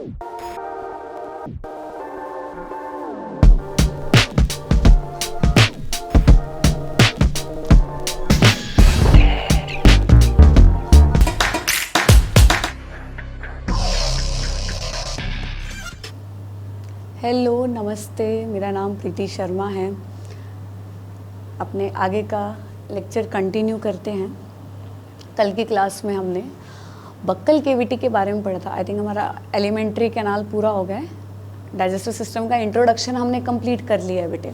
Hello, नमस्ते। मेरा नाम प्रीति शर्मा है। अपने आगे का लेक्चर कंटिन्यू करते हैं। कल की क्लास में हमने बक्कल केविटी के बारे में पढ़ा था। आई थिंक हमारा एलिमेंट्री कैनाल पूरा हो गया है। डाइजेस्टिव सिस्टम का इंट्रोडक्शन हमने कंप्लीट कर लिया है बेटे।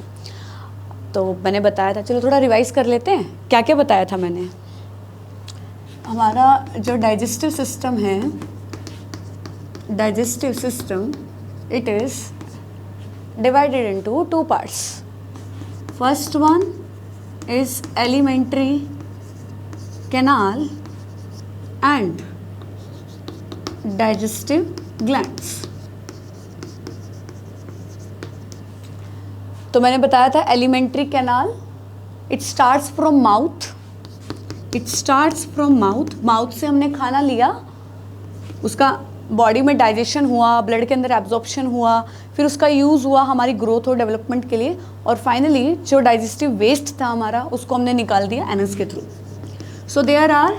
तो मैंने बताया था, चलो थोड़ा रिवाइज कर लेते हैं। क्या क्या बताया था मैंने? हमारा जो डाइजेस्टिव सिस्टम है, digestive system, it is divided into two parts. First one is alimentary canal and digestive glands. तो मैंने बताया था alimentary canal, it starts from mouth, mouth से हमने खाना लिया, उसका बॉडी में डाइजेशन हुआ, ब्लड के अंदर एब्जॉर्प्शन हुआ, फिर उसका यूज़ हुआ हमारी ग्रोथ और डेवलपमेंट के लिए, और फाइनली जो डाइजेस्टिव वेस्ट था हमारा उसको हमने निकाल दिया एनस के थ्रू। So there are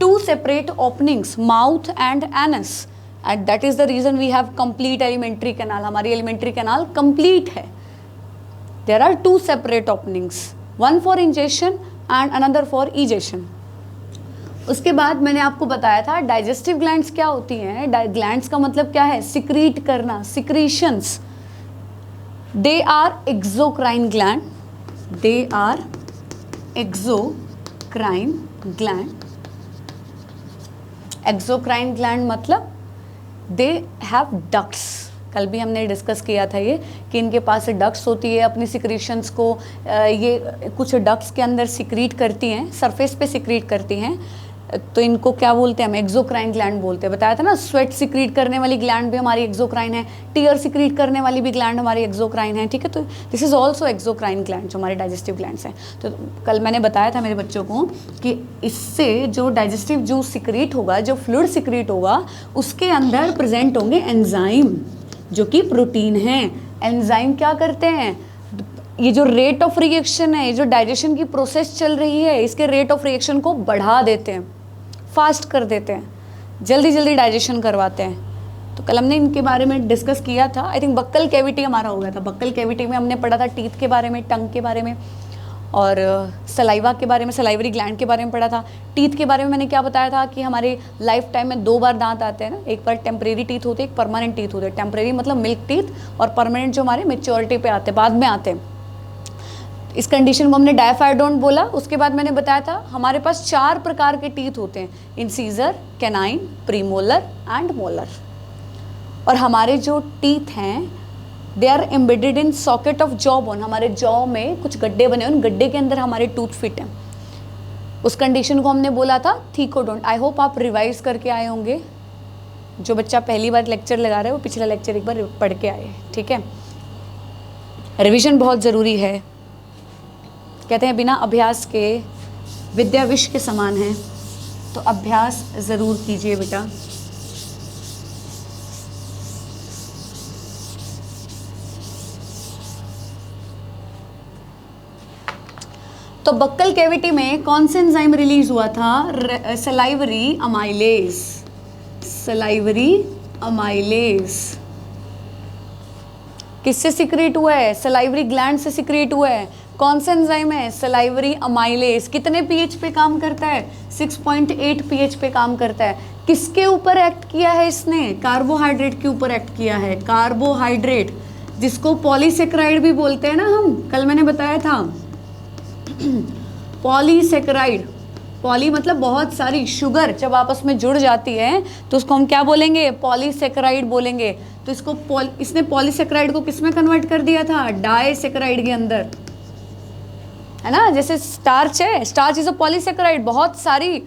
two separate openings, mouth and anus, and that is the reason we have complete alimentary canal. हमारी एलिमेंट्री कैनाल कंप्लीट है। There are two separate openings, one for ingestion and another for egestion. उसके बाद मैंने आपको बताया था digestive glands क्या होती हैं। ग्लैंड्स का मतलब क्या है? सिक्रीट करना, secretions. They are exocrine gland, they are exocrine gland. Exocrine gland मतलब दे हैव डक्ट्स। कल भी हमने डिस्कस किया था ये कि इनके पास डक्ट्स होती है, अपनी सिक्रीशंस को ये कुछ डक्ट्स के अंदर सिक्रीट करती हैं, सरफेस पे सिक्रीट करती हैं। तो इनको क्या बोलते हैं? हम एक्सोक्राइन ग्लैंड बोलते हैं। बताया था ना, स्वेट सिक्रीट करने वाली ग्लैंड भी हमारी एक्सोक्राइन है, टीयर सिक्रीट करने वाली भी ग्लैंड हमारी एक्सोक्राइन है। ठीक है, तो this is also exocrine gland जो हमारे डाइजेस्टिव ग्लैंड्स हैं। तो कल मैंने बताया था मेरे बच्चों को कि इससे जो डाइजेस्टिव जूस सिक्रीट होगा, जो फ्लूइड सिक्रीट होगा, उसके अंदर प्रेजेंट होंगे एंजाइम जो कि प्रोटीन है। एंजाइम क्या करते हैं? ये जो रेट ऑफ रिएक्शन है, ये जो डाइजेशन की प्रोसेस चल रही है, इसके रेट ऑफ रिएक्शन को बढ़ा देते हैं, फास्ट कर देते हैं, जल्दी जल्दी डाइजेशन करवाते हैं। तो कल हमने इनके बारे में डिस्कस किया था। आई थिंक बक्कल कैविटी हमारा हो गया था। बक्कल कैविटी में हमने पढ़ा था टीथ के बारे में, टंग के बारे में, और सलाइवा के बारे में, सलाइवरी ग्लैंड के बारे में पढ़ा था। टीथ के बारे में मैंने क्या बताया था कि हमारे लाइफ टाइम में दो बार दांत आते हैं ना, एक बार टेम्परेरी टीथ होते हैं, एक परमानेंट टीथ होते हैं। टेम्परेरी मतलब मिल्क टीथ, और परमानेंट जो हमारे मेच्योरिटी पे आते हैं, बाद में आते हैं। इस कंडीशन को हमने डायफाइडोंट बोला। उसके बाद मैंने बताया था हमारे पास 4 प्रकार के टीथ होते हैं, incisor, canine, premolar and molar. और हमारे जो टीथ हैं they are embedded in socket of jaw bone. हमारे जॉ में कुछ गड्ढे बने, उन गड्ढे के अंदर हमारे टूथ फिट हैं। उस कंडीशन को हमने बोला था थीकोडोंट। आई होप आप रिवाइज करके आए होंगे। जो बच्चा पहली बार लेक्चर लगा रहा है वो पिछला लेक्चर एक बार पढ़ के आए। ठीक है, रिविजन बहुत ज़रूरी है। कहते हैं बिना अभ्यास के विद्या विष के समान है, तो अभ्यास ज़रूर कीजिए बेटा। तो बक्कल कैविटी में कौन से एंजाइम रिलीज हुआ था? Salivary amylase, salivary amylase. किससे सिक्रीट हुआ है? सलाइवरी ग्लैंड से सिक्रीट हुआ है। कौन सा एंजाइम है? Salivary amylase. कितने पीएच पे काम करता है? 6.8 पीएच पे काम करता है। किसके ऊपर एक्ट किया है इसने? कार्बोहाइड्रेट के ऊपर एक्ट किया है। कार्बोहाइड्रेट, जिसको पॉलीसेक्राइड भी बोलते हैं ना हम, कल मैंने बताया था। पॉलीसेक्राइड, पॉली मतलब बहुत सारी, शुगर जब आपस में जुड़ जाती है तो उसको हम क्या बोलेंगे? पॉलीसेक्राइड बोलेंगे। तो इसने पॉलीसेक्राइड को किस में कन्वर्ट कर दिया था? डाइसेक्राइड के अंदर, है ना। जैसे स्टार्च है, स्टार्च इज अ पॉलीसेक्राइड, बहुत सारी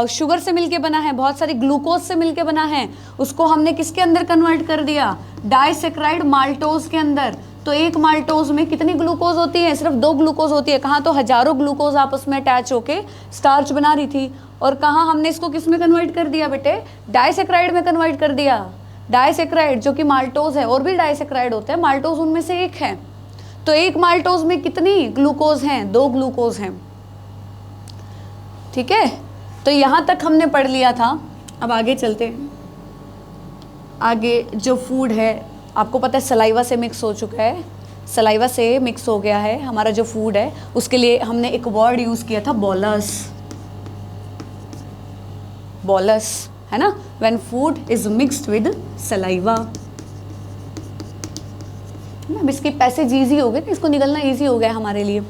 शुगर से मिलके बना है, बहुत सारी ग्लूकोज से मिलके बना है। उसको हमने किसके अंदर कन्वर्ट कर दिया? डाइसेक्राइड माल्टोज के अंदर। तो एक माल्टोज में कितनी ग्लूकोज होती है? सिर्फ 2 ग्लूकोज होती है। कहाँ तो हजारों ग्लूकोज आपस में अटैच होके स्टार्च बना रही थी, और कहाँ हमने इसको किस में कन्वर्ट कर दिया बेटे? डाइसेक्राइड में कन्वर्ट कर दिया। डाइसेक्राइड जो कि माल्टोज है, और भी डाइसेक्राइड होते हैं, माल्टोज उनमें से एक है। तो एक माल्टोज में कितनी ग्लूकोज हैं? 2 ग्लूकोज हैं। ठीक है, तो यहाँ तक हमने पढ़ लिया था। अब आगे चलते हैं। आगे जो फूड है आपको पता है सलाइवा से मिक्स हो चुका है, सलाइवा से मिक्स हो गया है हमारा जो फूड है, उसके लिए हमने एक वर्ड यूज़ किया था बॉलस। बॉलस है ना, when food is mixed with saliva. अब इसकी पैसेज ईजी हो गए ना, इसको निकलना ईजी हो गया हमारे लिए।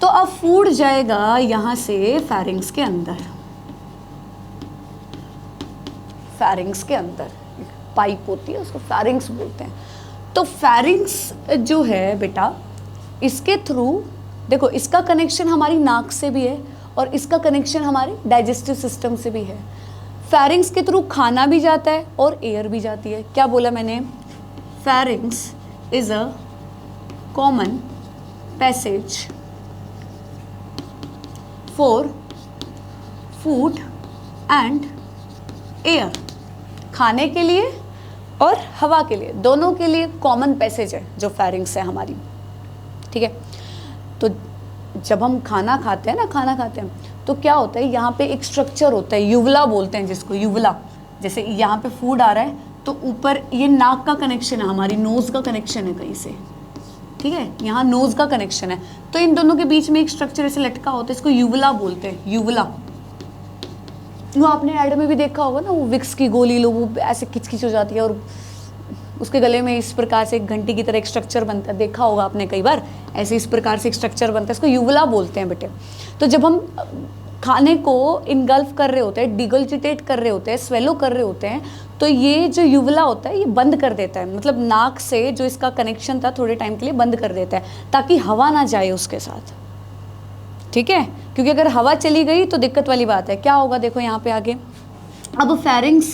तो अब फूड जाएगा यहाँ से फैरिंग्स के अंदर, फैरिंग्स के अंदर पाइप होती है उसको फैरिंग्स बोलते हैं। तो फैरिंग्स जो है बेटा, इसके थ्रू देखो, इसका कनेक्शन हमारी नाक से भी है और इसका कनेक्शन हमारे डाइजेस्टिव सिस्टम से भी है। फैरिंग्स के थ्रू खाना भी जाता है और एयर भी जाती है। क्या बोला मैंने? फैरिंग्स is a common passage for food and air. खाने के लिए और हवा के लिए, दोनों के लिए कॉमन पैसेज है जो फैरिंग्स है हमारी। ठीक है, तो जब हम खाना खाते हैं ना, खाना खाते हैं तो क्या होता है, यहाँ पे एक स्ट्रक्चर होता है, युवला बोलते हैं जिसको, युवला। जैसे यहाँ पे फूड आ रहा है तो ऊपर ये नाक का कनेक्शन है, हमारी नोज़ का कनेक्शन है कहीं से। ठीक है, यहाँ नोज़ का कनेक्शन है, तो इन दोनों के बीच में एक स्ट्रक्चर ऐसे लटका होता है, इसको युवला बोलते हैं, युवला। वो आपने ऐड में भी देखा होगा ना, वो विक्स की गोली लो, वो ऐसे खिंच हो जाती है और उसके गले में इस प्रकार से एक घंटी की तरह एक स्ट्रक्चर बनता है, देखा होगा आपने कई बार, ऐसे इस प्रकार से एक स्ट्रक्चर बनता है, इसको युवला बोलते हैं बेटे। तो जब हम खाने को इनगल्फ कर रहे होते हैं, डिगर्जिटेट कर रहे होते हैं, स्वेलो कर रहे होते हैं, तो ये जो युवला होता है ये बंद कर देता है, मतलब नाक से जो इसका कनेक्शन था थोड़े टाइम के लिए बंद कर देता है ताकि हवा ना जाए उसके साथ। ठीक है, क्योंकि अगर हवा चली गई तो दिक्कत वाली बात है। क्या होगा देखो यहाँ पे आगे, अब फैरिंग्स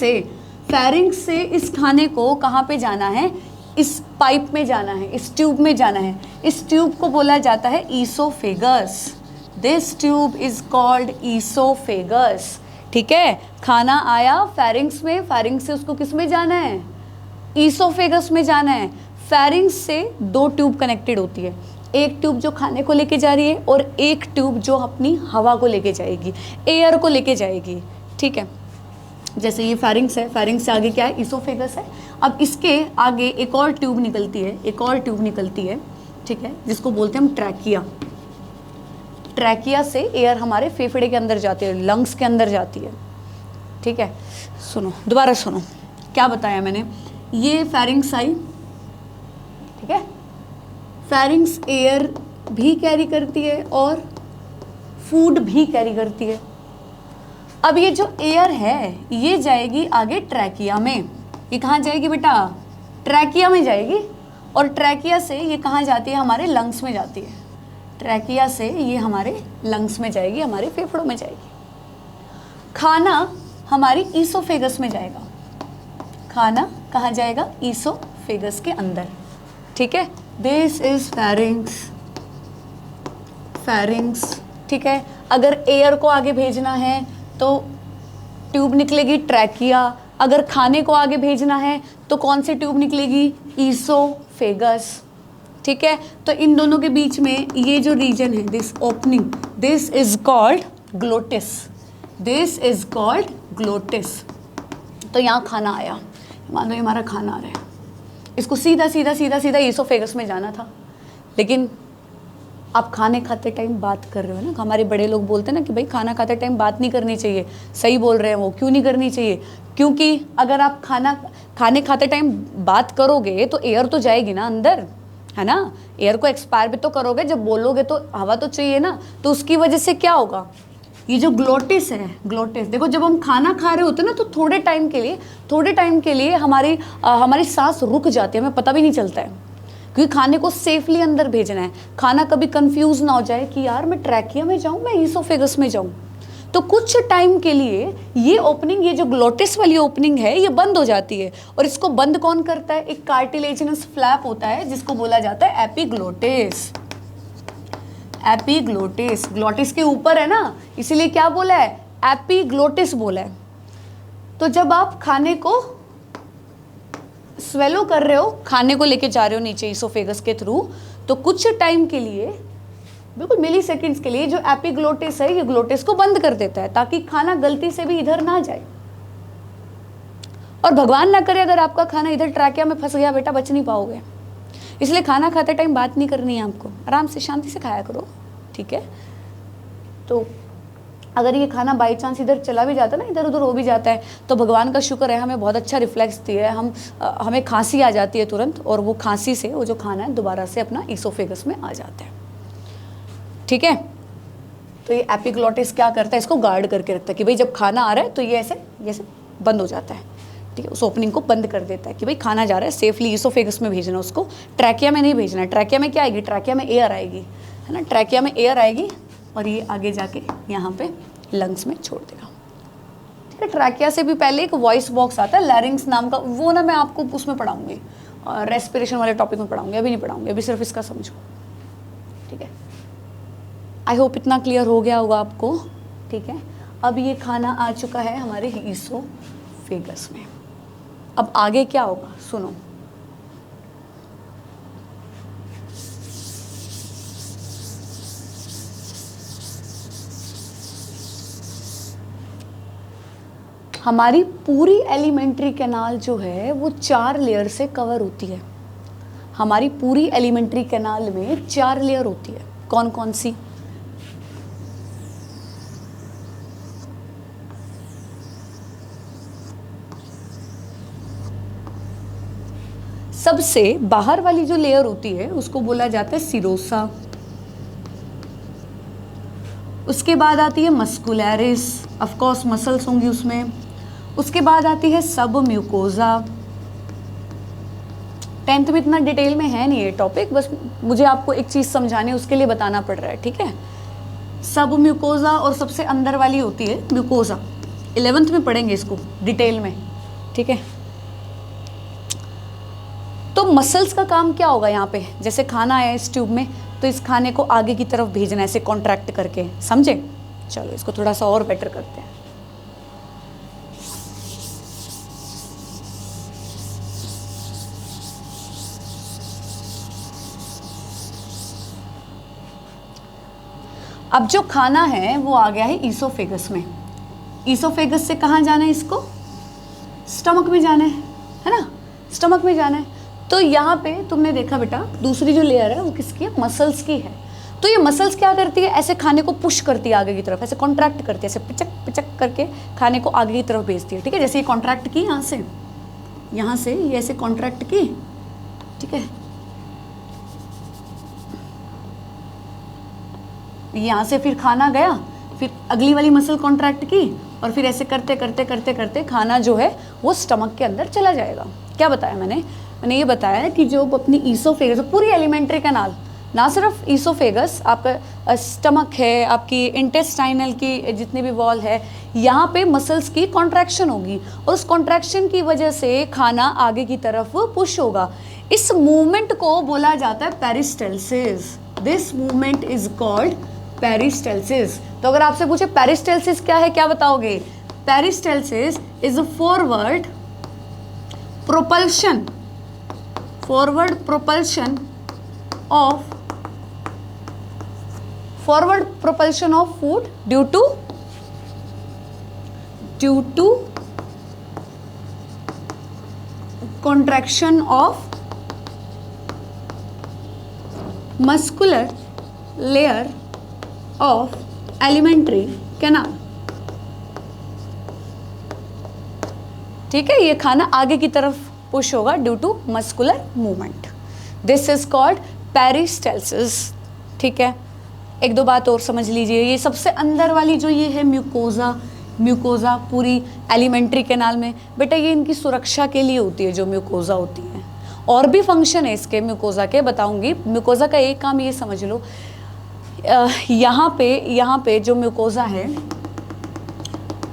से इस खाने को कहाँ पे जाना है? इस पाइप में जाना है, इस ट्यूब में जाना है। इस ट्यूब को बोला जाता है oesophagus. This tube is called oesophagus. ठीक है, खाना आया फैरिंग्स में, फैरिंग्स से उसको किस में जाना है? ईसोफेगस में जाना है। फैरिंग्स से 2 ट्यूब कनेक्टेड होती है, एक ट्यूब जो खाने को लेके जा रही है और एक ट्यूब जो अपनी हवा को लेके जाएगी, एयर को लेके जाएगी। ठीक है, जैसे ये फैरिंग्स है, फैरिंग्स से आगे क्या है? ईसोफेगस है। अब इसके आगे एक और ट्यूब निकलती है, एक और ट्यूब निकलती है, ठीक है, जिसको बोलते हैं हम ट्रैकिया। ट्रैकिया से एयर हमारे फेफड़े के अंदर जाती है, लंग्स के अंदर जाती है। ठीक है, सुनो, दोबारा सुनो, क्या बताया मैंने? ये फैरिंग्स आई, ठीक है, फैरिंग्स एयर भी कैरी करती है और फूड भी कैरी करती है। अब ये जो एयर है ये जाएगी आगे ट्रैकिया में। ये कहाँ जाएगी बेटा? ट्रैकिया में जाएगी। और ट्रैकिया से ये कहाँ जाती है? हमारे लंग्स में जाती है। ट्रैकिया से ये हमारे लंग्स में जाएगी, हमारे फेफड़ों में जाएगी। खाना हमारी ईसोफेगस में जाएगा। खाना कहाँ जाएगा? ईसोफेगस के अंदर। ठीक है, दिस इज फैरिंग्स। ठीक है, अगर एयर को आगे भेजना है तो ट्यूब निकलेगी ट्रैकिया, अगर खाने को आगे भेजना है तो कौन सी ट्यूब निकलेगी? ईसोफेगस। ठीक है, तो इन दोनों के बीच में ये जो रीजन है, this opening, this is called glottis. This is called glottis. तो यहाँ खाना आया, मान लो हमारा खाना आ रहा है, इसको सीधा सीधा सीधा सीधा ईसोफेगस में जाना था, लेकिन आप खाने खाते टाइम बात कर रहे हो ना। हमारे बड़े लोग बोलते हैं ना कि भाई खाना खाते टाइम बात नहीं करनी चाहिए। सही बोल रहे हैं वो, क्यों नहीं करनी चाहिए? क्योंकि अगर आप खाने खाते टाइम बात करोगे तो एयर तो जाएगी ना अंदर, है ना। एयर को एक्सपायर भी तो करोगे, जब बोलोगे तो हवा तो चाहिए ना। तो उसकी वजह से क्या होगा? ये जो ग्लोटिस है, ग्लोटिस देखो, जब हम खाना खा रहे होते हैं ना तो थोड़े टाइम के लिए हमारी सांस रुक जाती है, हमें पता भी नहीं चलता है, क्योंकि खाने को सेफली अंदर भेजना है। खाना कभी कंफ्यूज ना हो जाए कि यार मैं ट्रैकिया में जाऊं, मैं ईसोफेगस में जाऊं। तो कुछ टाइम के लिए ये ओपनिंग, ये जो ग्लोटिस वाली ओपनिंग है, ये बंद हो जाती है। और इसको बंद कौन करता है? एक कार्टिलेजिनस फ्लैप होता है जिसको बोला जाता है एपिग्लोटिस। एपिग्लोटिस, ग्लोटिस के ऊपर है ना, इसीलिए क्या बोला है? एपिग्लोटिस बोला है। तो जब आप खाने को स्वेलो कर रहे हो, खाने को लेके जा रहे हो नीचे ईसोफेगस के थ्रू, तो कुछ टाइम के लिए, बिल्कुल मिली सेकेंड्स के लिए, जो एपिग्लोटिस है ये ग्लोटिस को बंद कर देता है ताकि खाना गलती से भी इधर ना जाए। और भगवान ना करे अगर आपका खाना इधर ट्रैकिया में फंस गया बेटा, बच नहीं पाओगे। इसलिए खाना खाते टाइम बात नहीं करनी है आपको, आराम से शांति से खाया करो, ठीक है। तो अगर ये खाना बाई चांस इधर चला भी जाता है ना, इधर उधर हो भी जाता है, तो भगवान का शुक्र है हमें बहुत अच्छा रिफ्लेक्स दिया है, हमें खांसी आ जाती है तुरंत, और वो खांसी से वो जो खाना है दोबारा से अपना ईसोफेगस में आ जाता है, ठीक है। तो ये एपिग्लोटिस क्या करता है, इसको गार्ड करके रखता है कि भाई जब खाना आ रहा है तो ये ऐसे बंद हो जाता है, ठीक है। उस ओपनिंग को बंद कर देता है कि भाई खाना जा रहा है, सेफली ईसोफेगस में भेजना, उसको ट्रैकिया में नहीं भेजना है। ट्रैकिया में क्या आएगी, ट्रैकिया में एयर आएगी, है ना, ट्रैकिया में एयर आएगी और ये आगे जाके यहाँ पे लंग्स में छोड़ देगा, ठीक है। ट्रैकिया से भी पहले एक वॉइस बॉक्स आता है लैरिंग्स नाम का, वो ना मैं आपको उसमें पढ़ाऊंगी, रेस्पिरेशन वाले टॉपिक में पढ़ाऊंगी, अभी नहीं पढ़ाऊंगी, अभी सिर्फ इसका समझो, ठीक है। आई होप इतना क्लियर हो गया होगा आपको, ठीक है। अब ये खाना आ चुका है हमारे ईसोफेगस में, अब आगे क्या होगा सुनो। हमारी पूरी एलिमेंट्री कैनाल जो है वो 4 लेयर से कवर होती है। हमारी पूरी एलिमेंट्री कैनाल में 4 लेयर होती है। कौन कौन सी? सबसे बाहर वाली जो लेयर होती है उसको बोला जाता है सिरोसा। उसके बाद आती है मस्कुलैरिस, ऑफ कोर्स मसल्स होंगी उसमें। उसके बाद आती है सब म्यूकोजा। 10th में इतना डिटेल में है नहीं ये टॉपिक, बस मुझे आपको एक चीज़ समझाने उसके लिए बताना पड़ रहा है, ठीक है। सब म्यूकोजा और सबसे अंदर वाली होती है म्यूकोजा। 11th में पढ़ेंगे इसको डिटेल में, ठीक है। तो मसल्स का काम क्या होगा यहाँ पे, जैसे खाना आया इस ट्यूब में तो इस खाने को आगे की तरफ भेजना है ऐसे कॉन्ट्रैक्ट करके, समझे। चलो इसको थोड़ा सा और बेटर करते हैं। अब जो खाना है वो आ गया है ईसोफेगस में। ईसोफेगस से कहाँ जाना है इसको? स्टमक में जाना है ना, स्टमक में जाना है। तो यहाँ पे तुमने देखा बेटा दूसरी जो लेयर है वो किसकी है? मसल्स की है। तो ये मसल्स क्या करती है, ऐसे खाने को पुश करती है आगे की तरफ, ऐसे कॉन्ट्रैक्ट करती है, ऐसे पिचक पिचक करके खाने को आगे की तरफ भेजती है, ठीक है। जैसे ये कॉन्ट्रैक्ट की यहाँ से ये ऐसे कॉन्ट्रैक्ट की, ठीक है। यहाँ से फिर खाना गया, फिर अगली वाली मसल कॉन्ट्रैक्ट की और फिर ऐसे करते करते करते करते खाना जो है वो स्टमक के अंदर चला जाएगा। क्या बताया मैंने ये बताया कि जो अपनी ईसोफेगस, पूरी एलिमेंट्री कैनाल, ना सिर्फ ईसोफेगस, आपका स्टमक है, आपकी इंटेस्टाइनल की जितनी भी वॉल है, यहाँ पे मसल्स की कॉन्ट्रैक्शन होगी और उस कॉन्ट्रैक्शन की वजह से खाना आगे की तरफ पुश होगा। इस मूवमेंट को बोला जाता है peristalsis. This movement is called peristalsis. तो अगर आपसे पूछे पेरिस्टेल्सिस क्या है, क्या बताओगे? Peristalsis is a forward propulsion of food due to contraction of muscular layer of alimentary canal, ठीक है। ये खाना आगे की तरफ पुश होगा due to muscular movement. This is called peristalsis, ठीक है। एक दो बात और समझ लीजिए, ये सबसे अंदर वाली जो ये है म्यूकोजा पूरी एलिमेंट्री कैनाल में, बेटा ये इनकी सुरक्षा के लिए होती है जो म्यूकोजा होती है। और भी फंक्शन है इसके म्यूकोजा के, बताऊंगी। म्यूकोजा का एक काम ये समझ लो, यहाँ पे जो म्यूकोजा है,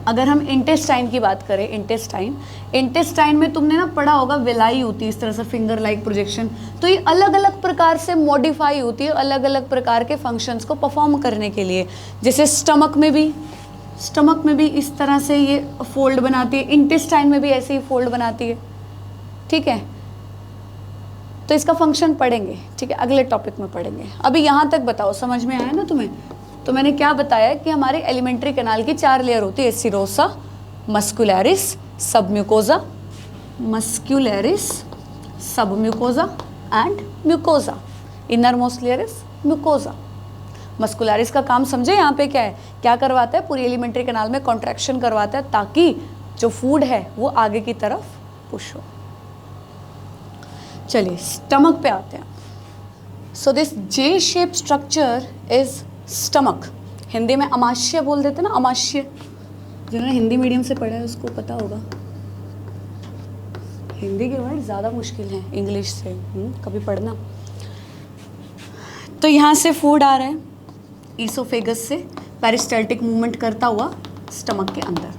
अगर हम इंटेस्टाइन की बात करें, इंटेस्टाइन में तुमने ना पढ़ा होगा विलाई होती है इस तरह से फिंगर लाइक प्रोजेक्शन। तो ये अलग अलग प्रकार से मॉडिफाई होती है अलग अलग प्रकार के फंक्शंस को परफॉर्म करने के लिए। जैसे स्टमक में भी इस तरह से ये फोल्ड बनाती है, इंटेस्टाइन में भी ऐसे ही फोल्ड बनाती है, ठीक है। तो इसका फंक्शन पढ़ेंगे, ठीक है, अगले टॉपिक में पढ़ेंगे। अभी यहाँ तक बताओ, समझ में आया ना तुम्हें? तो मैंने क्या बताया कि हमारे एलिमेंट्री कैनाल की 4 लेयर होती है, serosa, muscularis, submucosa, muscularis, submucosa and mucosa. Inner most layer is mucosa. Muscularis का काम समझे यहाँ पे क्या है, क्या करवाता है, पूरी एलिमेंट्री कैनाल में कॉन्ट्रैक्शन करवाता है ताकि जो फूड है वो आगे की तरफ पुश हो। चलिए स्टमक पे आते हैं। So this J shape structure is stomach. Hindi में अमाशय बोल देते ना, अमाशय। जिन्होंने हिंदी मीडियम से पढ़ा है उसको पता होगा। हिंदी के वर्ड ज़्यादा मुश्किल हैं इंग्लिश से, कभी पढ़ना। तो यहाँ से फूड आ रहा है ईसोफेगस से, पेरिस्टाल्टिक मूवमेंट करता हुआ स्टमक के अंदर।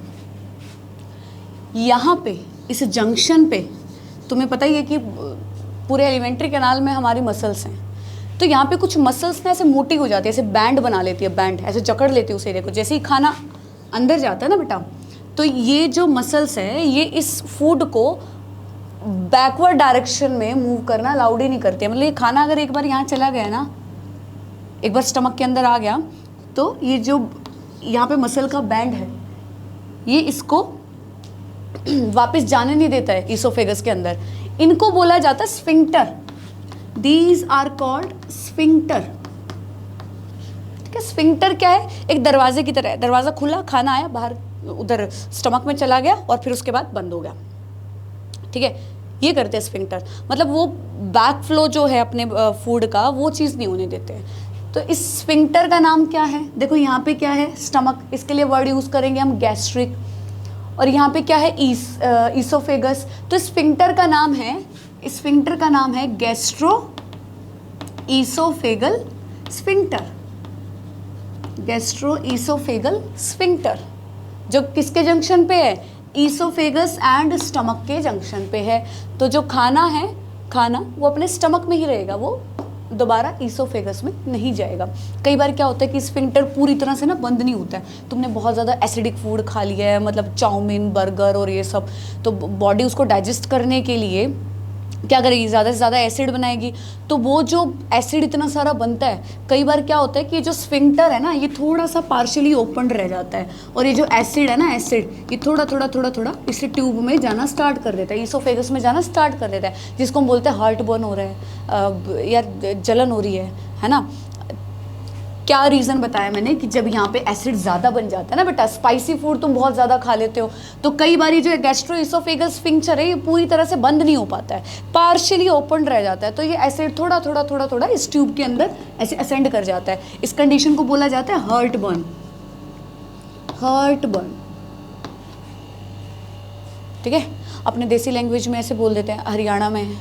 यहाँ पे इस जंक्शन पे तुम्हें पता ही है कि पूरे एलिमेंट्री कैनाल में हमारी मसल्स हैं। तो यहाँ पे कुछ मसल्स ना ऐसे मोटी हो जाती है, ऐसे बैंड बना लेती है, बैंड ऐसे जकड़ लेती है उस एरिया को। जैसे ही खाना अंदर जाता है ना बेटा, तो ये जो मसल्स है ये इस फूड को बैकवर्ड डायरेक्शन में मूव करना अलाउड ही नहीं करती है। मतलब ये खाना अगर एक बार यहाँ चला गया ना, एक बार स्टमक के अंदर आ गया, तो ये जो यहाँ पे मसल का बैंड है ये इसको वापस जाने नहीं देता है ईसोफेगस के अंदर। इनको बोला जाता है sphincter. These are called sphincter. ठीक है, स्फिंक्टर क्या है, एक दरवाजे की तरह है। दरवाजा खुला, खाना आया, बाहर उधर स्टमक में चला गया और फिर उसके बाद बंद हो गया। ठीक है, ये करते हैं स्फिंक्टर। मतलब वो बैक फ्लो जो है अपने फूड का, वो चीज़ नहीं होने देते हैं। तो इस स्फिंक्टर का नाम क्या है, देखो यहाँ पे क्या है, स्टमक, इसके लिए वर्ड यूज़ करेंगे हम गैस्ट्रिक। और यहाँ पे क्या है, ईसोफेगस। तो स्फिंक्टर का नाम है, स्फिंक्टर का नाम है gastro oesophageal sphincter. Gastro oesophageal sphincter, जो किसके जंक्शन पे है, ईसोफेगस एंड स्टमक के जंक्शन पे है। तो जो खाना है, खाना वो अपने स्टमक में ही रहेगा, वो दोबारा ईसोफेगस में नहीं जाएगा। कई बार क्या होता है कि स्फिंक्टर पूरी तरह से ना बंद नहीं होता है। तुमने बहुत ज़्यादा एसिडिक फूड खा लिया है, मतलब चाउमीन, बर्गर और ये सब, तो बॉडी उसको डाइजेस्ट करने के लिए क्या करेगी, ज़्यादा से ज़्यादा एसिड बनाएगी। तो वो जो एसिड इतना सारा बनता है, कई बार क्या होता है कि जो स्फिंक्टर है ना, ये थोड़ा सा पार्शियली ओपन रह जाता है। और ये जो एसिड है ना, एसिड ये थोड़ा थोड़ा थोड़ा थोड़ा इस ट्यूब में जाना स्टार्ट कर देता है, ईसोफेगस में जाना स्टार्ट कर देता है, जिसको हम बोलते हैं हार्ट बर्न हो रहा है, या जलन हो रही है ना। क्या रीज़न बताया मैंने कि जब यहाँ पे एसिड ज़्यादा बन जाता है ना बेटा, स्पाइसी फूड तुम बहुत ज़्यादा खा लेते हो, तो कई बार ये जो गैस्ट्रोइसोफेगल स्फिंक्टर है ये पूरी तरह से बंद नहीं हो पाता है, पार्शियली ओपन रह जाता है। तो ये एसिड थोड़ा थोड़ा थोड़ा थोड़ा इस ट्यूब के अंदर ऐसे असेंड कर जाता है। इस कंडीशन को बोला जाता है हार्ट बर्न। हार्ट बर्न, ठीक है, अपने देसी लैंग्वेज में ऐसे बोल देते हैं। हरियाणा में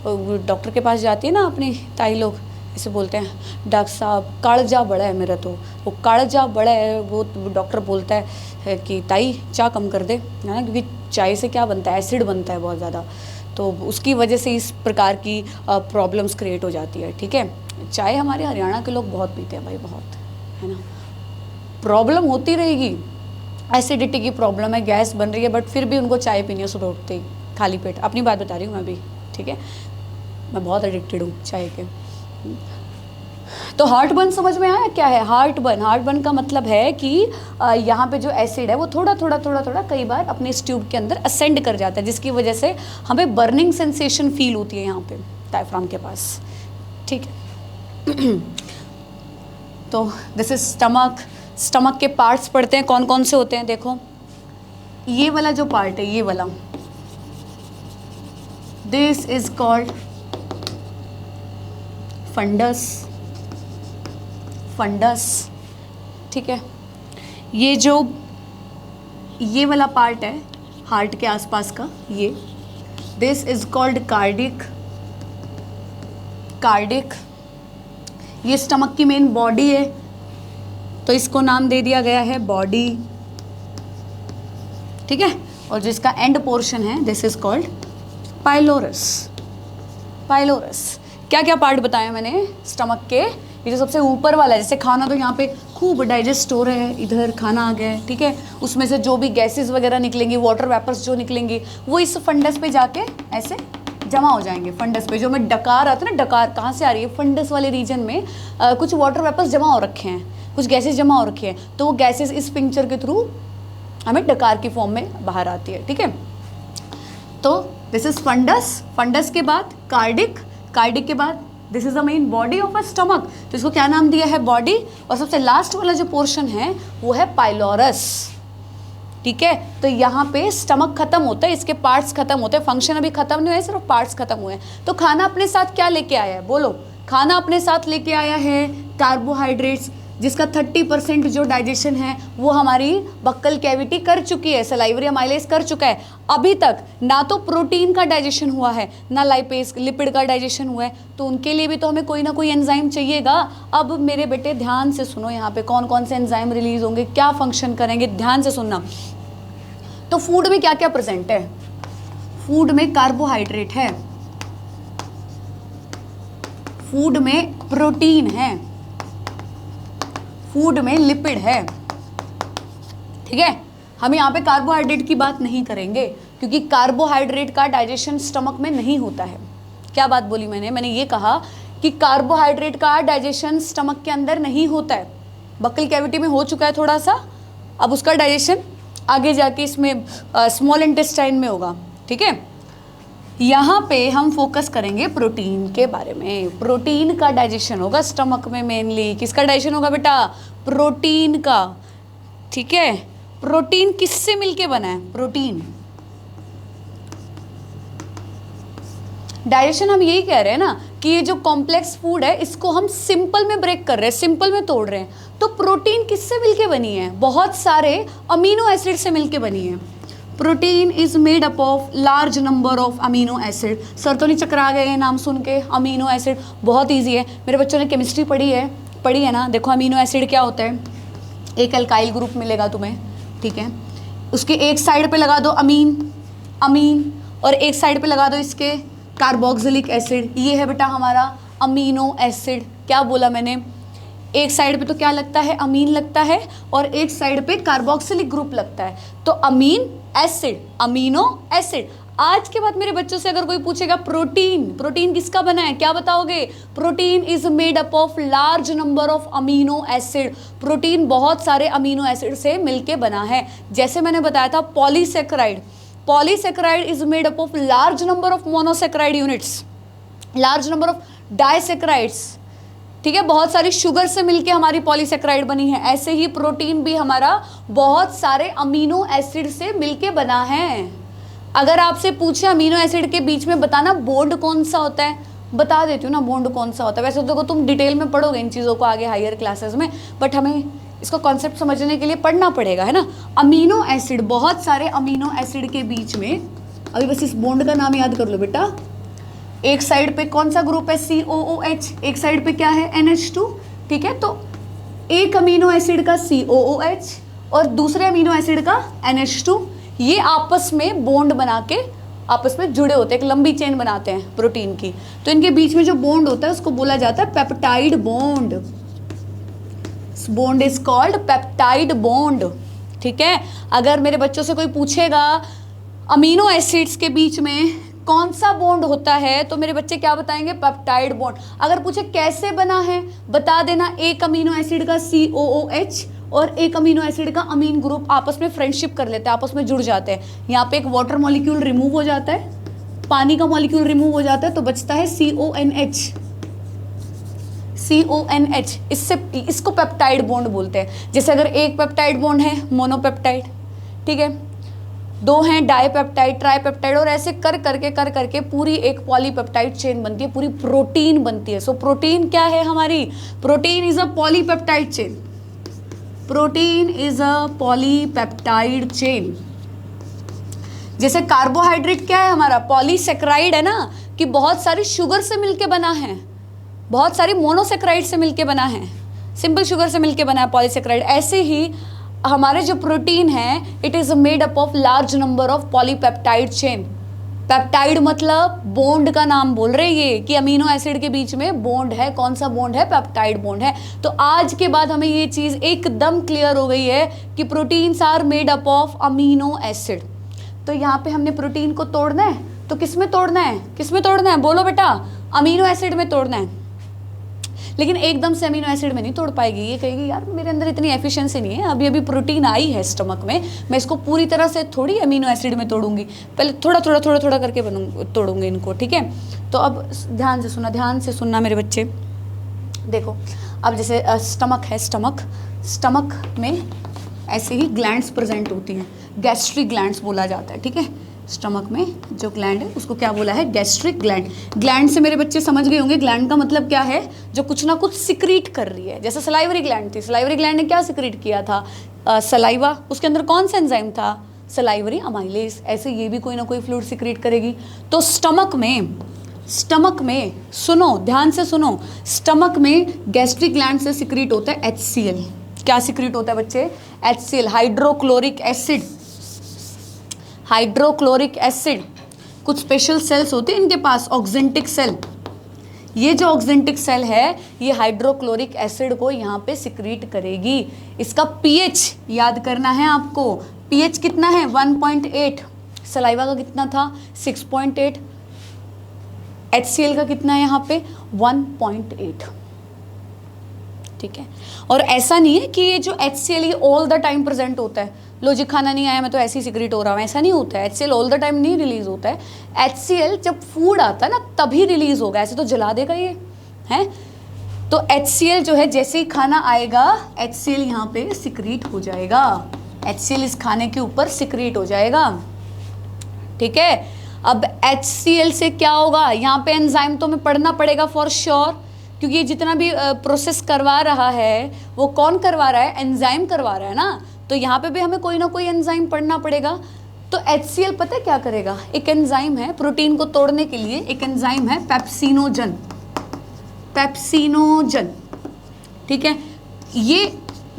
डॉक्टर के पास जाती है ना अपनी ताई लोग, ऐसे बोलते हैं, डॉक्टर साहब कालजा बड़ा है मेरा, तो वो कालजा बड़ा है, वो डॉक्टर बोलता है कि ताई चाय कम कर दे, है ना, क्योंकि चाय से क्या बनता है, एसिड बनता है बहुत ज़्यादा, तो उसकी वजह से इस प्रकार की प्रॉब्लम्स क्रिएट हो जाती है। ठीक है, चाय हमारे हरियाणा के लोग बहुत पीते हैं भाई, बहुत, है ना। प्रॉब्लम होती रहेगी, एसिडिटी की प्रॉब्लम है, गैस बन रही है, बट फिर भी उनको चाय पीनी है सुबह उठते ही खाली पेट। अपनी बात बता रही हूँ मैं भी, ठीक है, मैं बहुत एडिक्टेड हूँ चाय के। तो हार्ट बर्न समझ में आया क्या है हार्ट बर्न? हार्ट बर्न का मतलब है कि यहाँ पे जो एसिड है वो थोड़ा थोड़ा थोड़ा थोड़ा कई बार अपने इस ट्यूब के अंदर असेंड कर जाता है, जिसकी वजह से हमें बर्निंग सेंसेशन फील होती है यहाँ पे डायफ्राम के पास। ठीक है, तो दिस इज स्टमक। स्टमक के पार्ट्स पढ़ते हैं, कौन कौन से होते हैं। देखो ये वाला जो पार्ट है, ये वाला, this is called fundus. Fundus, ठीक है। ये वाला पार्ट है हार्ट के आसपास का, ये this is called cardiac. Cardiac, ये स्टमक की मेन बॉडी है, तो इसको नाम दे दिया गया है बॉडी। ठीक है, और जिसका एंड पोर्शन है this is called pylorus. Pylorus, क्या क्या पार्ट बताया मैंने स्टमक के? ये जो सबसे ऊपर वाला है, जैसे खाना तो यहाँ पे खूब डाइजेस्ट हो रहा है, इधर खाना आ गया है, ठीक है, उसमें से जो भी गैसेस वगैरह निकलेंगी, वाटर वेपर्स जो निकलेंगी, वो इस फंडस पे जाके ऐसे जमा हो जाएंगे फंडस पे। जो हमें डकार आता है ना, डकार कहाँ से आ रही है, फंडस वाले रीजन में कुछ वाटर वेपर्स जमा हो रखे हैं, कुछ गैसेस जमा हो रखे हैं, तो वो गैसेस इस पिंचर के थ्रू हमें डकार की फॉर्म में बाहर आती है। ठीक है, तो दिस इज फंडस, फंडस के बाद कार्डिक, कार्डिक के बाद this is the main body of a stomach, तो इसको क्या नाम दिया है, बॉडी। और सबसे लास्ट वाला जो पोर्शन है वो है पाइलोरस। ठीक है, तो यहाँ पे स्टमक खत्म होता है, इसके पार्ट्स खत्म होते हैं, फंक्शन अभी खत्म नहीं हुए, सिर्फ पार्ट्स खत्म हुए हैं। तो खाना अपने साथ क्या लेके आया है, बोलो। खाना अपने साथ लेके आया है कार्बोहाइड्रेट्स, जिसका 30% जो डाइजेशन है वो हमारी बक्कल कैविटी कर चुकी है, सलाइवरी अमाइलेज कर चुका है। अभी तक ना तो प्रोटीन का डाइजेशन हुआ है, ना लाइपेज लिपिड का डाइजेशन हुआ है, तो उनके लिए भी तो हमें कोई ना कोई एंजाइम चाहिएगा। अब मेरे बेटे ध्यान से सुनो, यहाँ पे कौन कौन से एंजाइम रिलीज होंगे, क्या फंक्शन करेंगे, ध्यान से सुनना। तो फूड में क्या क्या प्रेजेंट है, फूड में कार्बोहाइड्रेट है, फूड में प्रोटीन है, फूड में लिपिड है। ठीक है, हम यहाँ पे कार्बोहाइड्रेट की बात नहीं करेंगे क्योंकि कार्बोहाइड्रेट का डाइजेशन स्टमक में नहीं होता है। क्या बात बोली मैंने ये कहा कि कार्बोहाइड्रेट का डाइजेशन स्टमक के अंदर नहीं होता है, बक्कल कैविटी में हो चुका है थोड़ा सा, अब उसका डाइजेशन आगे जाके इसमें स्मॉल इंटेस्टाइन में होगा। ठीक है, यहाँ पे हम फोकस करेंगे प्रोटीन के बारे में। प्रोटीन का डाइजेशन होगा स्टमक में मेनली। किसका डाइजेशन होगा बेटा, प्रोटीन का। ठीक है, प्रोटीन किससे मिलके बना है, प्रोटीन। डाइजेशन हम यही कह रहे हैं ना कि ये जो कॉम्प्लेक्स फूड है इसको हम सिंपल में ब्रेक कर रहे हैं, सिंपल में तोड़ रहे हैं। तो प्रोटीन किससे मिलके बनी है, बहुत सारे अमीनो एसिड से मिलके बनी है। Protein is made up of large number of amino acid. Sir तो नहीं चकरा गए नाम सुन के, अमीनो एसिड बहुत इजी है, मेरे बच्चों ने केमिस्ट्री पढ़ी है ना। देखो अमीनो एसिड क्या होता है, एक अल्काइल ग्रुप मिलेगा तुम्हें, ठीक है, उसके एक साइड पे लगा दो अमीन, अमीन, और एक साइड पे लगा दो इसके कार्बोक्सिलिक एसिड, ये है बेटा हमारा अमीनो एसिड। क्या बोला मैंने, एक साइड पे तो क्या लगता है, अमीन लगता है, और एक साइड पे कार्बोक्सिलिक ग्रुप लगता है, तो अमीन एसिड, अमीनो एसिड। आज के बाद मेरे बच्चों से अगर कोई पूछेगा प्रोटीन, प्रोटीन किसका बना है, क्या बताओगे, protein is made up of large number of amino acid. Protein बहुत सारे अमीनो एसिड से मिलके बना है। जैसे मैंने बताया था polysaccharide, polysaccharide is made up of large number of monosaccharide units, large number of disaccharides. ठीक है, बहुत सारी शुगर से मिलके हमारी पॉलीसेक्राइड बनी है। ऐसे ही प्रोटीन भी हमारा बहुत सारे अमीनो एसिड से मिलके बना है। अगर आपसे पूछे अमीनो एसिड के बीच में बताना बॉन्ड कौन सा होता है, बता देती हूँ ना बॉन्ड कौन सा होता है। वैसे तो तुम डिटेल में पढ़ोगे इन चीज़ों को आगे हायर क्लासेस में, बट हमें इसको कॉन्सेप्ट समझने के लिए पढ़ना पड़ेगा, है ना। अमीनो एसिड, बहुत सारे अमीनो एसिड के बीच में, अभी बस इस बॉन्ड का नाम याद कर लो बेटा। एक साइड पे कौन सा ग्रुप है, COOH, एक साइड पे क्या है, NH2। ठीक है, तो एक अमीनो एसिड का COOH और दूसरे अमीनो एसिड का NH2, ये आपस में बॉन्ड बना के आपस में जुड़े होते हैं, एक लंबी चेन बनाते हैं प्रोटीन की। तो इनके बीच में जो बॉन्ड होता है उसको बोला जाता है peptide bond. Bond is called peptide bond. ठीक है, अगर मेरे बच्चों से कोई पूछेगा अमीनो एसिड्स के बीच में कौन सा बॉन्ड होता है, तो मेरे बच्चे क्या बताएंगे, पेप्टाइड बॉन्ड। अगर पूछे कैसे बना है, बता देना एक अमीनो एसिड का COOH और एक अमीनो एसिड का अमीन ग्रुप आपस में फ्रेंडशिप कर लेते हैं, आपस में जुड़ जाते हैं। यहाँ पे एक वाटर मॉलिक्यूल रिमूव हो जाता है, पानी का मॉलिक्यूल रिमूव हो जाता है, तो बचता है CONH, CONH। इसको पेप्टाइड बॉन्ड बोलते हैं। जैसे अगर एक पेप्टाइड बॉन्ड है मोनोपेप्टाइड, ठीक है, दो हैं डाईपेप्टाइड, ट्राईपेप्टाइड, और ऐसे कर करके पूरी एक पॉलीपेप्टाइड चेन बनती है, पूरी प्रोटीन बनती है। सो प्रोटीन क्या है हमारी, protein is a polypeptide chain, protein is a polypeptide chain. जैसे कार्बोहाइड्रेट क्या है हमारा, पॉलीसेक्राइड है ना, कि बहुत सारी शुगर से मिलके बना है, बहुत सारी मोनोसेक्राइड से मिलके बना है, सिंपल शुगर से मिलके बना है पॉलीसेक्राइड। ऐसे ही हमारे जो प्रोटीन है, it is made up of large number of polypeptide chain. Peptide मतलब बॉन्ड का नाम बोल रहे ये कि अमीनो एसिड के बीच में बॉन्ड है, कौन सा बॉन्ड है, पेप्टाइड बॉन्ड है। तो आज के बाद हमें ये चीज एकदम क्लियर हो गई है कि proteins are made up of amino acid. तो यहाँ पे हमने प्रोटीन को तोड़ना है, तो किस में तोड़ना है, किस में तोड़ना है, बोलो बेटा, अमीनो एसिड में तोड़ना है। लेकिन एकदम से अमीनो एसिड में नहीं तोड़ पाएगी, ये कहेगी यार मेरे अंदर इतनी एफिशिएंसी नहीं है, अभी अभी प्रोटीन आई है स्टमक में, मैं इसको पूरी तरह से थोड़ी अमीनो एसिड में तोड़ूंगी, पहले थोड़ा थोड़ा थोड़ा थोड़ा करके तोड़ूंगी इनको, ठीक है। तो अब ध्यान से सुनना मेरे बच्चे। देखो अब जैसे स्टमक है, स्टमक में ऐसे ही ग्लैंड्स प्रेजेंट होती हैं, गैस्ट्रिक ग्लैंड्स बोला जाता है, ठीक है। स्टमक में जो ग्लैंड है उसको क्या बोला है, गैस्ट्रिक ग्लैंड। ग्लैंड से मेरे बच्चे समझ गए होंगे ग्लैंड का मतलब क्या है, जो कुछ ना कुछ सिक्रीट कर रही है। जैसे सलाइवरी ग्लैंड थी, सलाइवरी ग्लैंड ने क्या सिक्रीट किया था, सलाइवा, उसके अंदर कौन सा एंजाइम था, सलाइवरी अमाइलेज। ऐसे ये भी कोई ना कोई फ्लूइड सिक्रीट करेगी। तो स्टमक में सुनो, ध्यान से सुनो, स्टमक में गैस्ट्रिक ग्लैंड से सिक्रीट होता है HCl। क्या सिक्रीट होता है बच्चे, HCl, हाइड्रोक्लोरिक एसिड। कुछ स्पेशल सेल्स होते हैं इनके पास, ऑक्जेंटिक सेल। ये जो ऑक्जेंटिक सेल है ये हाइड्रोक्लोरिक एसिड को यहाँ पे सिक्रीट करेगी। इसका pH याद करना है आपको, pH कितना है 1.8, सलाइवा का कितना था 6.8, HCl का कितना है यहाँ पे 1.8, ठीक है। और ऐसा नहीं है कि ये जो HCl ये ऑल द टाइम प्रेजेंट होता है, लो जी खाना नहीं आया मैं तो ऐसे ही सिक्रीट हो रहा हूँ, ऐसा नहीं होता है। HCl ऑल द टाइम नहीं रिलीज होता है। HCl जब फूड आता है ना तभी रिलीज होगा, ऐसे तो जला देगा ये, है। तो HCl जो है जैसे ही खाना आएगा HCl यहाँ पे सिक्रीट हो जाएगा, HCl इस खाने के ऊपर सिक्रीट हो जाएगा, ठीक है। अब HCl से क्या होगा, यहाँ पे एंजाइम तो हमें पढ़ना पड़ेगा फॉर श्योर, क्योंकि ये जितना भी प्रोसेस करवा रहा है वो कौन करवा रहा है, एंजाइम करवा रहा है ना। तो यहाँ पे भी हमें कोई ना कोई एंजाइम पढ़ना पड़ेगा। तो HCl पता है क्या करेगा, एक एंजाइम है प्रोटीन को तोड़ने के लिए, एक एंजाइम है पेप्सिनोजन, ठीक है। ये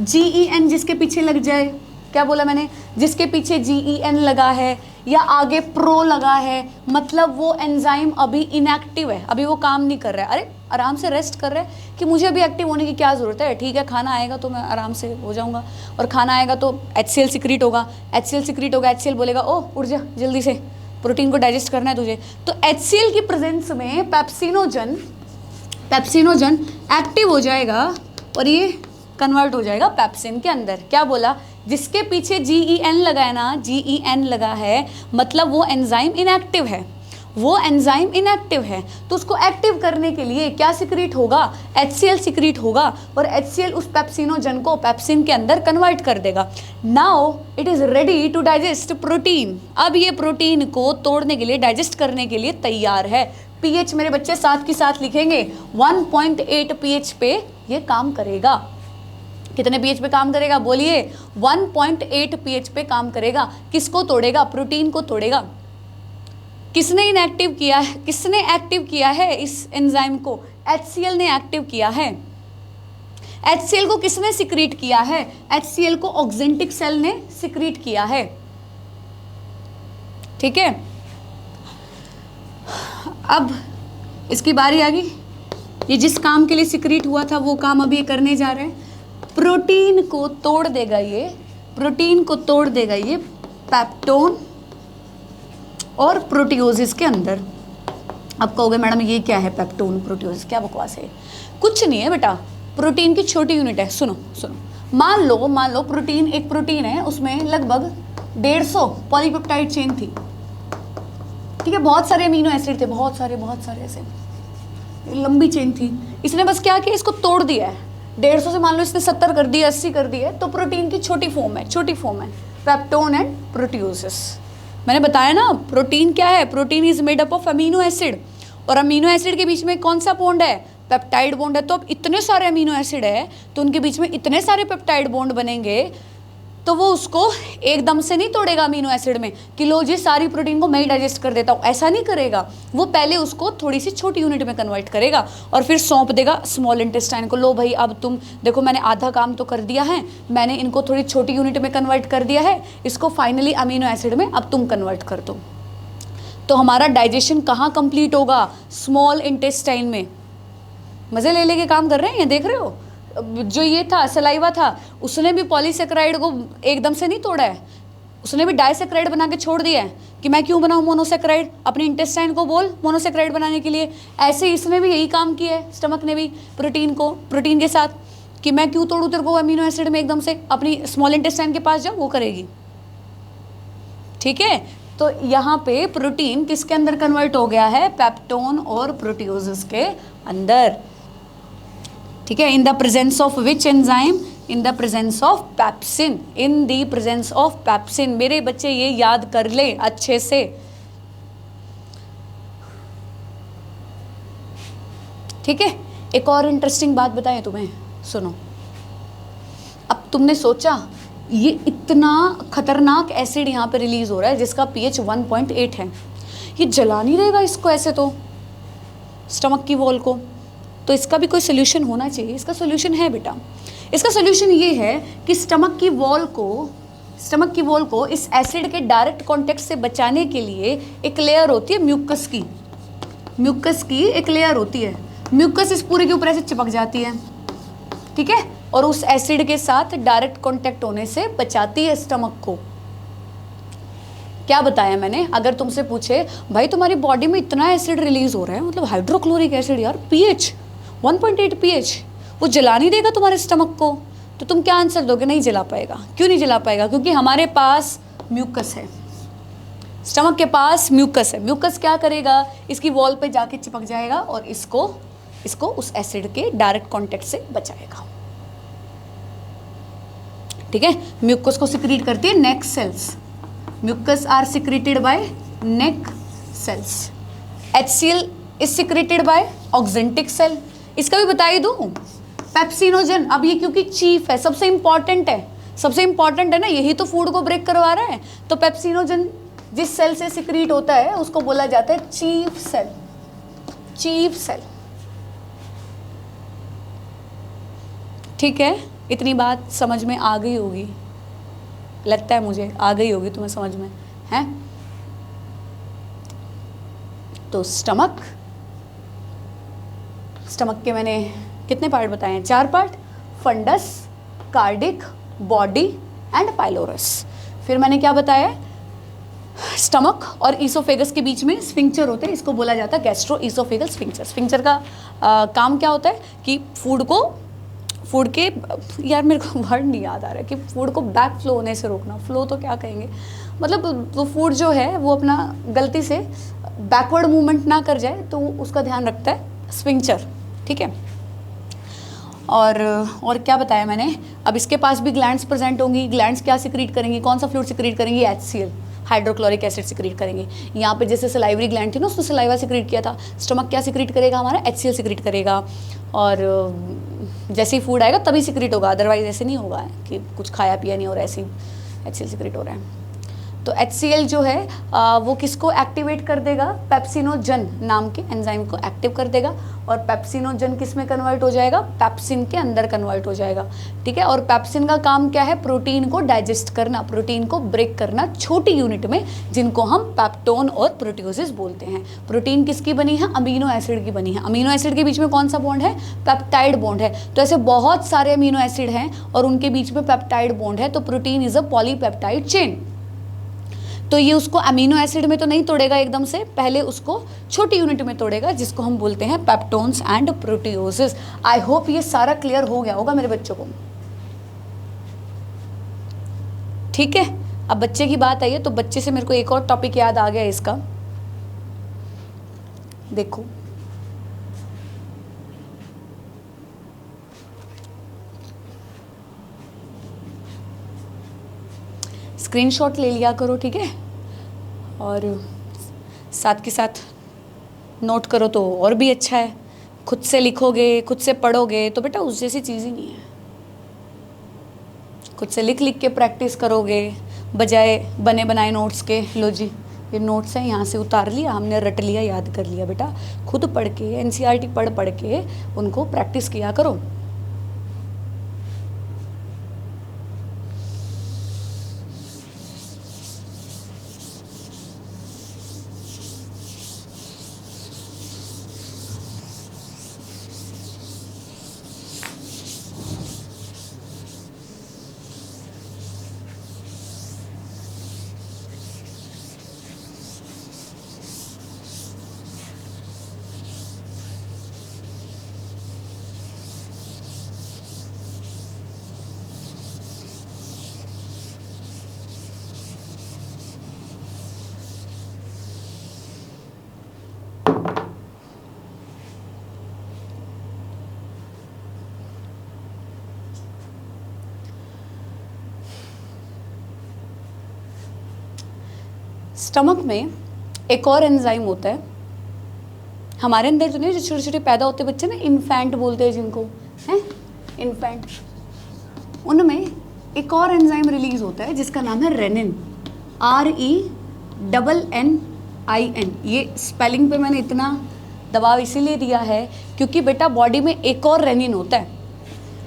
GEN जिसके पीछे लग जाए, क्या बोला मैंने, जिसके पीछे GEN लगा है या आगे प्रो लगा है, मतलब वो एंजाइम अभी इनएक्टिव है, अभी वो काम नहीं कर रहा है। अरे आराम से रेस्ट कर रहे हैं कि मुझे अभी एक्टिव होने की क्या ज़रूरत है, ठीक है खाना आएगा तो मैं आराम से हो जाऊंगा, और खाना आएगा तो HCl सिक्रीट होगा, HCl बोलेगा ओ उठ जा जल्दी से, प्रोटीन को डाइजेस्ट करना है तुझे। तो HCl की प्रेजेंस में पेप्सिनोजन एक्टिव हो जाएगा और ये कन्वर्ट हो जाएगा पेप्सिन के अंदर। क्या बोला, जिसके पीछे GEN लगा है ना, GEN लगा है मतलब वो एंजाइम इनएक्टिव है, वो एंजाइम इनएक्टिव है। तो उसको एक्टिव करने के लिए क्या सिक्रीट होगा, HCl सिक्रीट होगा, और HCl उस पेप्सिनोजन को पेप्सिन के अंदर कन्वर्ट कर देगा। Now it is ready to digest protein. अब ये प्रोटीन को तोड़ने के लिए, डाइजेस्ट करने के लिए तैयार है। pH मेरे बच्चे साथ के साथ लिखेंगे, 1.8 pH पे ये काम करेगा। कितने pH पे काम करेगा बोलिए, 1.8 pH पे काम करेगा। किसको तोड़ेगा, प्रोटीन को तोड़ेगा। किसने इनएक्टिव किया है, किसने एक्टिव किया है इस एंजाइम को, HCl ने एक्टिव किया है। HCl को किसने सिक्रीट किया है, HCl को ऑक्जेंटिक सेल ने सिक्रीट किया है, ठीक है। अब इसकी बारी आ गई, ये जिस काम के लिए सिक्रीट हुआ था वो काम अभी ये करने जा रहे हैं। प्रोटीन को तोड़ देगा ये, प्रोटीन को तोड़ देगा ये पेप्टोन और प्रोटियोसिस के अंदर। अब कहोगे मैडम ये क्या है पेप्टोन प्रोटियोसिस, क्या बकवास है। कुछ नहीं है बेटा, प्रोटीन की छोटी यूनिट है। सुनो मान लो प्रोटीन, एक प्रोटीन है उसमें लगभग 150 पॉलीपेप्टाइड चेन थी, ठीक है। बहुत सारे अमीनो एसिड थे, बहुत सारे ऐसे लंबी चेन थी। इसने बस क्या किया, इसको तोड़ दिया है। 150 से मान लो इसने 70 कर दिया, 80 कर दिया, तो प्रोटीन की छोटी फॉर्म है पेप्टोन एंड प्रोटियोसिस। मैंने बताया ना प्रोटीन क्या है, protein is made up of amino acid, और अमीनो एसिड के बीच में कौन सा बॉन्ड है, पेप्टाइड बॉन्ड है। तो अब इतने सारे अमीनो एसिड है तो उनके बीच में इतने सारे पेप्टाइड बॉन्ड बनेंगे, तो वो उसको एकदम से नहीं तोड़ेगा अमीनो एसिड में कि लो जी सारी प्रोटीन को मैं ही डाइजेस्ट कर देता हूँ, ऐसा नहीं करेगा। वो पहले उसको थोड़ी सी छोटी यूनिट में कन्वर्ट करेगा और फिर सौंप देगा स्मॉल इंटेस्टाइन को, लो भाई अब तुम देखो मैंने आधा काम तो कर दिया है, मैंने इनको थोड़ी छोटी यूनिट में कन्वर्ट कर दिया है, इसको फाइनली अमीनो एसिड में अब तुम कन्वर्ट कर दो। तो हमारा डाइजेशन कहाँ कंप्लीट होगा, स्मॉल इंटेस्टाइन में। मज़े ले लेके काम कर रहे हैं, ये देख रहे हो। जो ये था सलाइवा था, उसने भी पॉलीसेकेराइड को एकदम से नहीं तोड़ा है, उसने भी डाइसेक्राइड बना के छोड़ दिया है कि मैं क्यों बनाऊं मोनोसेक्राइड, अपने इंटेस्टाइन को बोल मोनोसेक्राइड बनाने के लिए। ऐसे इसने भी यही काम किया है, स्टमक ने भी प्रोटीन के साथ, कि मैं क्यों तोड़ूं तेरे को अमीनो एसिड में एकदम से, अपनी स्मॉल इंटेस्टाइन के पास जाओ, वो करेगी। ठीक है, तो यहाँ पे प्रोटीन किसके अंदर कन्वर्ट हो गया है, पेप्टोन और प्रोटियोजेस के अंदर। ठीक है, in the presence of which enzyme, in the presence of pepsin, in the presence of pepsin. मेरे बच्चे ये याद कर ले अच्छे से। ठीक है, एक और इंटरेस्टिंग बात बताएं तुम्हें, सुनो। अब तुमने सोचा ये इतना खतरनाक एसिड यहाँ पे रिलीज हो रहा है जिसका pH 1.8 है, ये जला नहीं रहेगा इसको ऐसे तो, स्टमक की वॉल को, तो इसका भी कोई सोल्यूशन होना चाहिए। इसका सोल्यूशन है बेटा, इसका सोल्यूशन ये है कि स्टमक की वॉल को इस एसिड के डायरेक्ट कॉन्टेक्ट से बचाने के लिए एक लेयर होती है म्यूकस की एक लेयर होती है। म्यूकस इस पूरे के ऊपर ऐसे चिपक जाती है, ठीक है, और उस एसिड के साथ डायरेक्ट कांटेक्ट होने से बचाती है स्टमक को। क्या बताया मैंने? अगर तुमसे पूछे भाई तुम्हारी बॉडी में इतना एसिड रिलीज हो रहा है, मतलब हाइड्रोक्लोरिक एसिड यार, pH 1.8 pH, वो जला नहीं देगा तुम्हारे स्टमक को, तो तुम क्या आंसर दोगे? नहीं जला पाएगा। क्यों नहीं जला पाएगा? क्योंकि हमारे पास म्यूकस है, स्टमक के पास म्यूकस है। म्यूकस क्या करेगा? इसकी वॉल पे जाके चिपक जाएगा और इसको उस एसिड के डायरेक्ट कांटेक्ट से बचाएगा। ठीक है, म्यूकस को सिक्रीट करती है neck cells. Mucus are secreted by neck cells. HCl is secreted by oxyntic cell. इसका भी बता ही दूं, पेप्सिनोजन। अब ये क्योंकि चीफ है, सबसे इंपॉर्टेंट है ना, यही तो फूड को ब्रेक करवा रहा है। तो पेप्सिनोजन जिस सेल से सिक्रीट होता है उसको बोला जाता है चीफ सेल। ठीक है, इतनी बात समझ में आ गई होगी, लगता है मुझे आ गई होगी तुम्हें समझ में, है? तो स्टमक के मैंने कितने पार्ट बताए हैं? 4 part, fundus, cardiac, body and pylorus. फिर मैंने क्या बताया? स्टमक और ईसोफेगस के बीच में स्फिंक्चर होते हैं, इसको बोला जाता है गैस्ट्रो ईसोफेगल स्फिंक्चर। स्फिंक्चर का काम क्या होता है कि फूड के यार मेरे को वर्ड नहीं याद आ रहा है, कि फूड को बैक फ्लो होने से रोकना। फ्लो तो क्या कहेंगे, मतलब वो फूड जो है वो अपना गलती से बैकवर्ड मूवमेंट ना कर जाए, तो उसका ध्यान रखता है स्फिंक्चर। ठीक है, और क्या बताया मैंने? अब इसके पास भी ग्लैंड्स प्रेजेंट होंगी। ग्लैंड्स क्या सिक्रीट करेंगी? कौन सा फ्लूइड सिक्रीट करेंगी? HCl, हाइड्रोक्लोरिक एसिड सिक्रीट करेंगे। यहाँ पे जैसे सलाइवरी ग्लैंड थी ना, उसने सलाइवा सिक्रीट किया था। स्टमक क्या सिक्रीट करेगा हमारा? HCl सिक्रीट करेगा। और जैसे ही फूड आएगा तभी सिक्रीट होगा, अदरवाइज ऐसे नहीं होगा कि कुछ खाया पिया नहीं हो रहा है, ऐसे ही HCl सिक्रीट हो रहा है। तो HCl जो है वो किसको एक्टिवेट कर देगा? पेप्सिनोजन नाम के एंजाइम को एक्टिव कर देगा, और पेप्सिनोजन किस में कन्वर्ट हो जाएगा? पेप्सिन के अंदर कन्वर्ट हो जाएगा। ठीक है, और पेप्सिन का काम क्या है? प्रोटीन को डाइजेस्ट करना, प्रोटीन को ब्रेक करना छोटी यूनिट में, जिनको हम पेप्टोन और प्रोटियोसिस बोलते हैं। प्रोटीन किसकी बनी है? अमीनो एसिड की बनी है। अमीनो एसिड के बीच में कौन सा बॉन्ड है? पेप्टाइड बॉन्ड है। तो ऐसे बहुत सारे अमीनो एसिड हैं और उनके बीच में पेप्टाइड बॉन्ड है, तो protein is a polypeptide chain. तो ये उसको अमीनो एसिड में तो नहीं तोड़ेगा एकदम से, पहले उसको छोटी यूनिट में तोड़ेगा, जिसको हम बोलते हैं पेप्टोन्स एंड प्रोटियोसिस। आई होप ये सारा क्लियर हो गया होगा मेरे बच्चों को। ठीक है, अब बच्चे की बात आई है, तो बच्चे से मेरे को एक और टॉपिक याद आ गया इसका। देखो, स्क्रीनशॉट ले लिया करो, ठीक है, और साथ के साथ नोट करो तो और भी अच्छा है। खुद से लिखोगे, खुद से पढ़ोगे तो बेटा उस जैसी चीज़ ही नहीं है। खुद से लिख लिख के प्रैक्टिस करोगे बजाय बने बनाए नोट्स के। लो जी, ये नोट्स हैं, यहाँ से उतार लिया हमने, रट लिया, याद कर लिया। बेटा खुद पढ़ के, NCERT पढ़ के उनको प्रैक्टिस किया करो। स्टमक में एक और एंजाइम होता है हमारे अंदर, जो नहीं, जो छोटे छोटे पैदा होते बच्चे ना, इन्फेंट बोलते हैं जिनको, हैं इन्फेंट, उनमें एक और एंजाइम रिलीज होता है जिसका नाम है रेनिन, RENNIN। ये स्पेलिंग पे मैंने इतना दबाव इसीलिए दिया है क्योंकि बेटा बॉडी में एक और रेनिन होता है,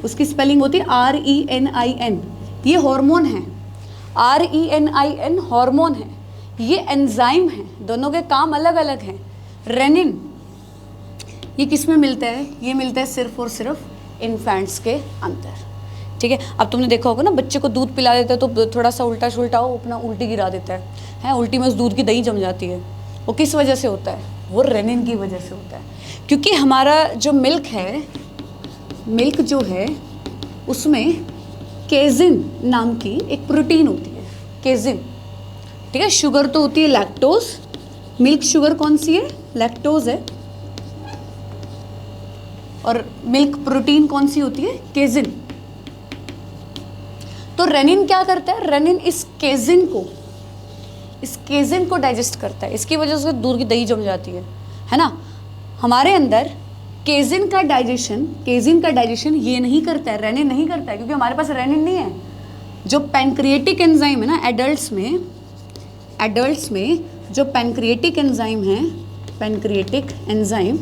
उसकी स्पेलिंग होती है RENIN। ये हार्मोन है, RENIN हार्मोन है, ये एंजाइम है, दोनों के काम अलग अलग हैं। रेनिन ये किस में मिलता है? ये मिलता है सिर्फ और सिर्फ इन्फेंट्स के अंदर, ठीक है। अब तुमने देखा होगा ना, बच्चे को दूध पिला देते हैं तो थोड़ा सा उल्टा सुल्टा हो अपना उल्टी गिरा देता है, उल्टी में उस दूध की दही जम जाती है। वो किस वजह से होता है? वो रेनिन की वजह से होता है, क्योंकि हमारा जो मिल्क है, मिल्क जो है उसमें केजिन नाम की एक प्रोटीन होती है, केजिन, ठीक है। शुगर तो होती है लैक्टोज, मिल्क शुगर कौन सी है? लैक्टोज है। और मिल्क प्रोटीन कौन सी होती है? केजिन। तो रेनिन क्या करता है? रेनिन इस केजिन को डाइजेस्ट करता है, इसकी वजह से दूध की दही जम जाती है ना। हमारे अंदर केजिन का डाइजेशन ये नहीं करता है, रेनिन नहीं करता है, क्योंकि हमारे पास रेनिन नहीं है। जो पैनक्रिएटिक एंजाइम है ना, एडल्ट्स में जो पैनक्रिएटिक एंजाइम है, पैनक्रिएटिक एंजाइम,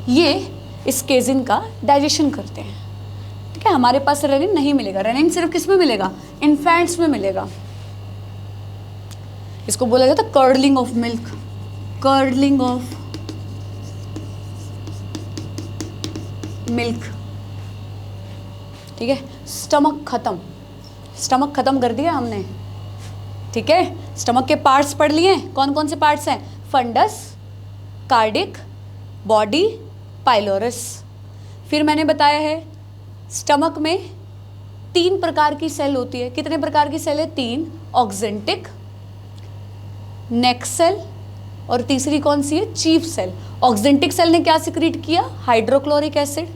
ये इस केजिन का डाइजेशन करते हैं, ठीक है। हमारे पास रेनिन नहीं मिलेगा। रेनिन सिर्फ किस में मिलेगा? इन्फेंट्स में मिलेगा। इसको बोला जाता है curdling of milk, curdling of milk, ठीक है। स्टमक खत्म कर दिया हमने, ठीक है। स्टमक के पार्ट्स पढ़ लिए, कौन कौन से पार्ट्स हैं? Fundus, cardiac, body, pylorus. फिर मैंने बताया है स्टमक में 3 प्रकार की सेल होती है। कितने प्रकार की सेल है? 3। ऑक्जेंटिक, नेक सेल, और तीसरी कौन सी है? Chief cell. ऑक्जेंटिक सेल ने क्या सिक्रीट किया? Hydrochloric acid.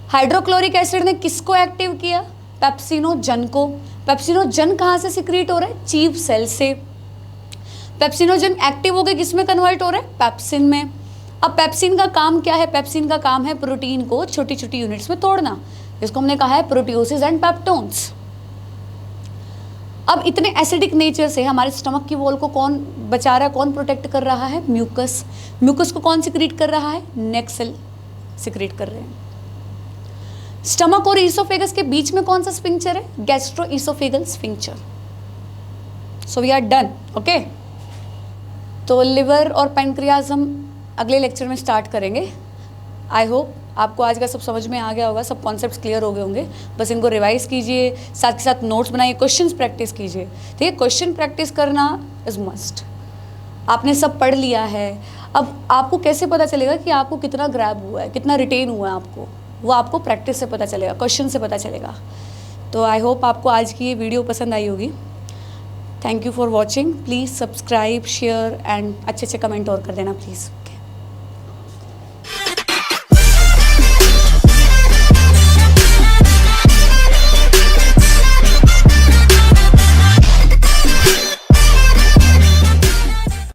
हाइड्रोक्लोरिक एसिड ने किसको एक्टिव किया? पेप्सिनोजन को। पेप्सिनोजन कहाँ से सिक्रीट हो रहा है? चीफ सेल से। पेप्सिनोजन एक्टिव होकर किस में कन्वर्ट हो रहा है? पेप्सिन में। अब पेप्सिन का काम क्या है? पेप्सिन का काम है प्रोटीन को छोटी छोटी यूनिट्स में तोड़ना, जिसको हमने कहा है प्रोटियोसिस एंड पेप्टोन्स। अब इतने एसिडिक नेचर से हमारे स्टमक की वॉल को कौन बचा रहा है, कौन प्रोटेक्ट कर रहा है? म्यूकस। म्यूकस को कौन सिक्रीट कर रहा है? नेक सेल सिक्रीट कर रहे हैं। स्टमक और ईसोफेगस के बीच में कौन सा स्फिंक्चर है? Gastro oesophageal sphincter. So we are done, okay. तो लिवर और पैनक्रियाज हम अगले लेक्चर में स्टार्ट करेंगे। आई होप आपको आज का सब समझ में आ गया होगा, सब कॉन्सेप्ट्स क्लियर हो गए होंगे। बस इनको रिवाइज कीजिए, साथ के साथ नोट्स बनाइए, क्वेश्चंस प्रैक्टिस कीजिए, ठीक है। क्वेश्चन प्रैक्टिस करना इज मस्ट। आपने सब पढ़ लिया है, अब आपको कैसे पता चलेगा कि आपको कितना ग्रैब हुआ है, कितना रिटेन हुआ है आपको? वो आपको प्रैक्टिस से पता चलेगा, क्वेश्चन से पता चलेगा। तो आई होप आपको आज की ये वीडियो पसंद आई होगी। Thank you for watching. Please subscribe, share and अच्छे अच्छे कमेंट और कर देना प्लीज़।